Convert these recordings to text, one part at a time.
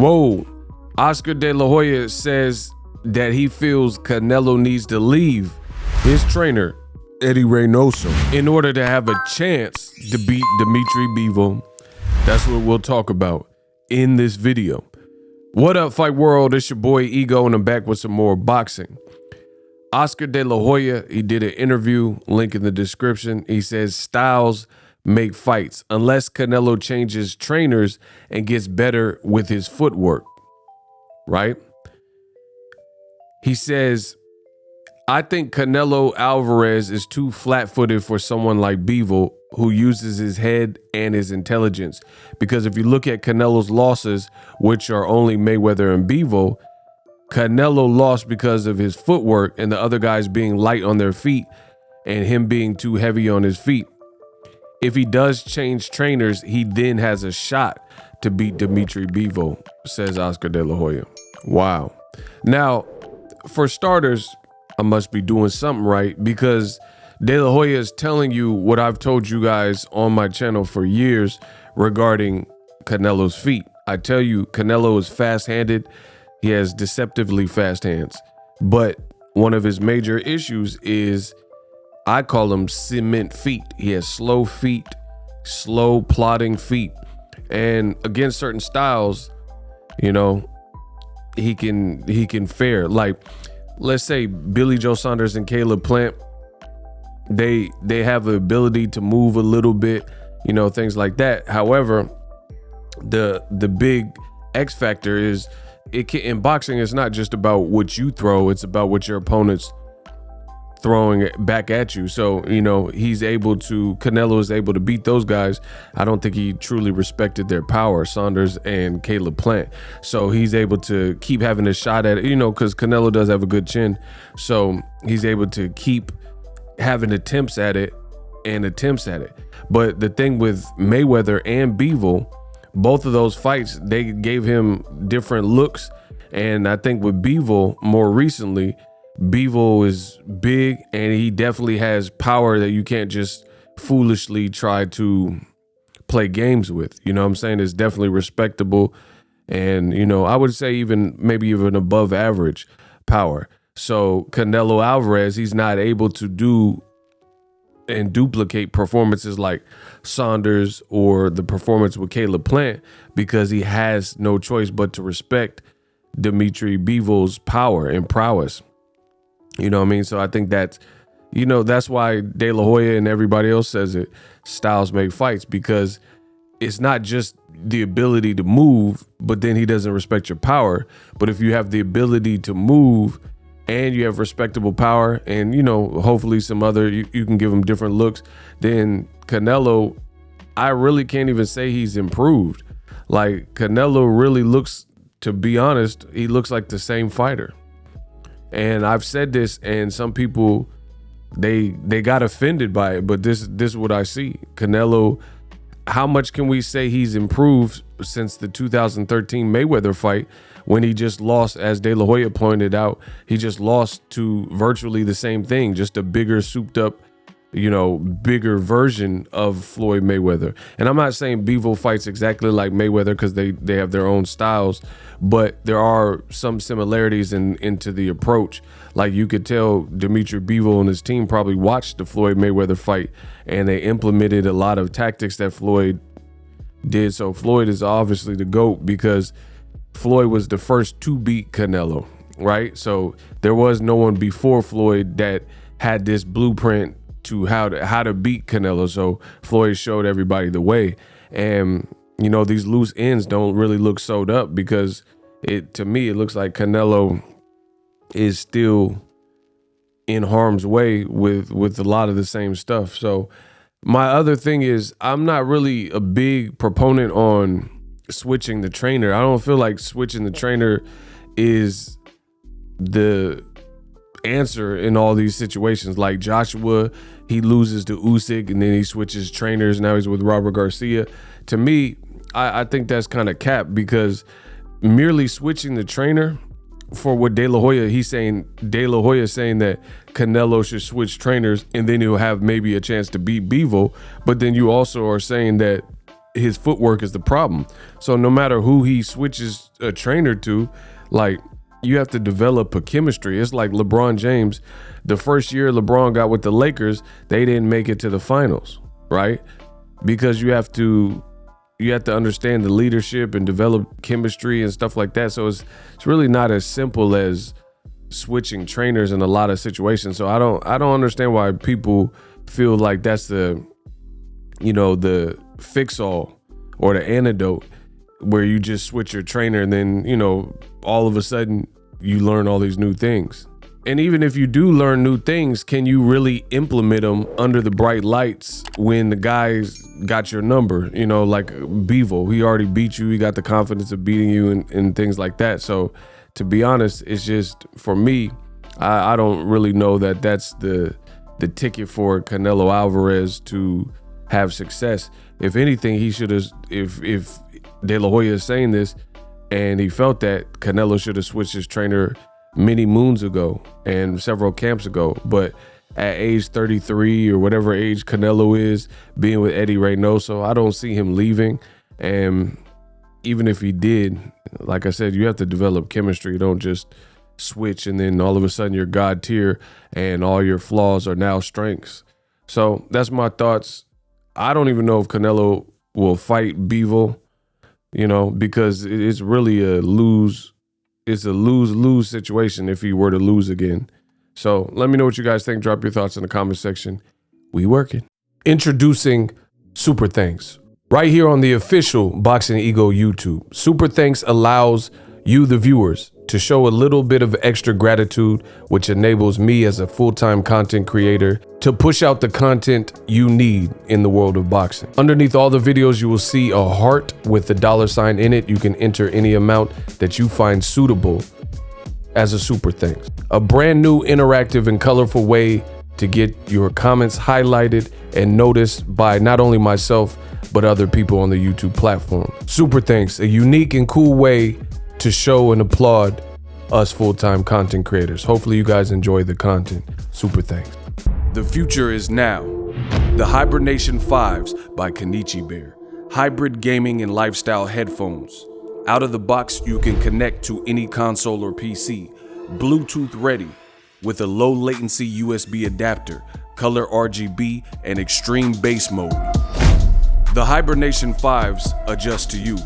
Whoa. Oscar De La Hoya says that he feels Canelo needs to leave his trainer, Eddie Reynoso, in order to have a chance to beat DMITRY Bivol. That's what we'll talk about in this video. What up, Fight World? It's your boy Ego, and I'm back with some more boxing. Oscar De La Hoya, he did an interview, link in the description. He says styles make fights unless Canelo changes trainers and gets better with his footwork, right? He says, I think Canelo Alvarez is too flat-footed for someone like Bivol, who uses his head and his intelligence. Because if you look at Canelo's losses, which are only Mayweather and Bivol, Canelo lost because of his footwork and the other guys being light on their feet and him being too heavy on his feet. If he does change trainers, he then has a shot to beat DMITRY Bivol, says Oscar De La Hoya. Wow. Now, for starters, I must be doing something right, because De La Hoya is telling you what I've told you guys on my channel for years regarding Canelo's feet. I tell you, Canelo is fast-handed. He has deceptively fast hands. But one of his major issues is, I call them cement feet. He has slow feet, slow plodding feet. And against certain styles, you know, he can fare. Like, let's say Billy Joe Saunders and Caleb Plant, they have the ability to move a little bit, you know, things like that. However, the big X factor is, in boxing, it's not just about what you throw, it's about what your opponent's throwing it back at you. So, you know, Canelo is able to beat those guys. I don't think he truly respected their power, Saunders and Caleb Plant. So he's able to keep having a shot at it, you know, because Canelo does have a good chin. So he's able to keep having attempts at it. But the thing with Mayweather and Bivol, both of those fights, they gave him different looks. And I think with Bivol, more recently, Bivol is big and he definitely has power that you can't just foolishly try to play games with. You know what I'm saying? It's definitely respectable. And, you know, I would say maybe even above average power. So Canelo Alvarez, he's not able to do and duplicate performances like Saunders or the performance with Caleb Plant, because he has no choice but to respect DMITRY Bivol's power and prowess. You know what I mean? So I think that's, you know, that's why De La Hoya and everybody else says it, styles make fights, because it's not just the ability to move, but then he doesn't respect your power. But if you have the ability to move and you have respectable power and, you know, hopefully some other, you can give him different looks, then Canelo, I really can't even say he's improved. Like, Canelo really looks, to be honest, he looks like the same fighter. And I've said this, and some people, they got offended by it, but this is what I see. Canelo, how much can we say he's improved since the 2013 Mayweather fight, when he just lost, as De La Hoya pointed out, he just lost to virtually the same thing, just a bigger, souped up, you know, bigger version of Floyd Mayweather. And I'm not saying Bivol fights exactly like Mayweather, because they have their own styles, but there are some similarities into the approach. Like, you could tell DMITRY Bivol and his team probably watched the Floyd Mayweather fight, and they implemented a lot of tactics that Floyd did. So Floyd is obviously the GOAT, because Floyd was the first to beat Canelo, right? So there was no one before Floyd that had this blueprint to how to beat Canelo. So Floyd showed everybody the way. And, you know, these loose ends don't really look sewed up, because to me, it looks like Canelo is still in harm's way with a lot of the same stuff. So my other thing is, I'm not really a big proponent on switching the trainer. I don't feel like switching the trainer is the answer in all these situations. Like Joshua, he loses to Usyk and then he switches trainers. Now he's with Robert Garcia. To me, I think that's kind of cap, because merely switching the trainer for what De La Hoya, De La Hoya is saying that Canelo should switch trainers and then he'll have maybe a chance to beat Bivol. But then you also are saying that his footwork is the problem. So no matter who he switches a trainer to, like, you have to develop a chemistry. It's like LeBron James. The first year LeBron got with the Lakers, they didn't make it to the finals, right? Because you have to understand the leadership and develop chemistry and stuff like that. So it's really not as simple as switching trainers in a lot of situations. So I don't understand why people feel like that's the fix-all or the antidote, where you just switch your trainer and then, all of a sudden you learn all these new things. And even if you do learn new things, can you really implement them under the bright lights when the guy's got your number? Like Bivol, he already beat you. He got the confidence of beating you and things like that. So to be honest, it's just, for me, I don't really know that that's the ticket for Canelo Alvarez to have success. If anything, he should have, if De La Hoya is saying this and he felt that, Canelo should have switched his trainer many moons ago and several camps ago. But at age 33 or whatever age Canelo is, being with EDDY Reynoso, I don't see him leaving. And even if he did, like I said, you have to develop chemistry. You don't just switch and then all of a sudden you're God tier and all your flaws are now strengths. So that's my thoughts. I don't even know if Canelo will fight Bivol, because it's really a lose situation if he were to lose again. So let me know what you guys think. Drop your thoughts in the comment section. We working. Introducing Super Thanks. Right here on the official Boxing Ego YouTube. Super Thanks allows you, the viewers, to show a little bit of extra gratitude, which enables me as a full-time content creator to push out the content you need in the world of boxing. Underneath all the videos, you will see a heart with the $sign in it. You can enter any amount that you find suitable as a super thanks. A brand new, interactive, and colorful way to get your comments highlighted and noticed by not only myself, but other people on the YouTube platform. Super thanks, a unique and cool way to show and applaud us full-time content creators. Hopefully you guys enjoy the content. Super thanks. The future is now. The Hibernation 5s by Kenichi Bear. Hybrid gaming and lifestyle headphones. Out of the box, you can connect to any console or PC. Bluetooth ready with a low latency USB adapter, color RGB, and extreme bass mode. The Hibernation 5s adjust to you.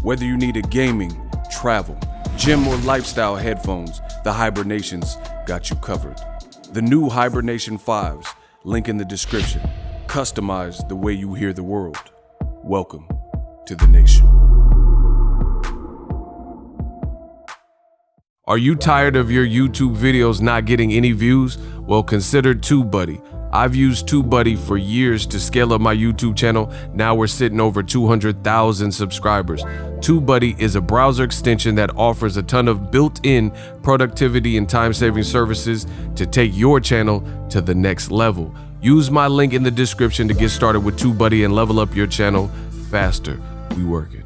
Whether you need a gaming, travel, gym, or lifestyle headphones, the Hibernations got you covered. The new Hibernation 5s, link in the description. Customize the way you hear the world. Welcome to the nation. Are you tired of your YouTube videos not getting any views? Well, consider TubeBuddy. I've used TubeBuddy for years to scale up my YouTube channel. Now we're sitting over 200,000 subscribers. TubeBuddy is a browser extension that offers a ton of built-in productivity and time-saving services to take your channel to the next level. Use my link in the description to get started with TubeBuddy and level up your channel faster. We working.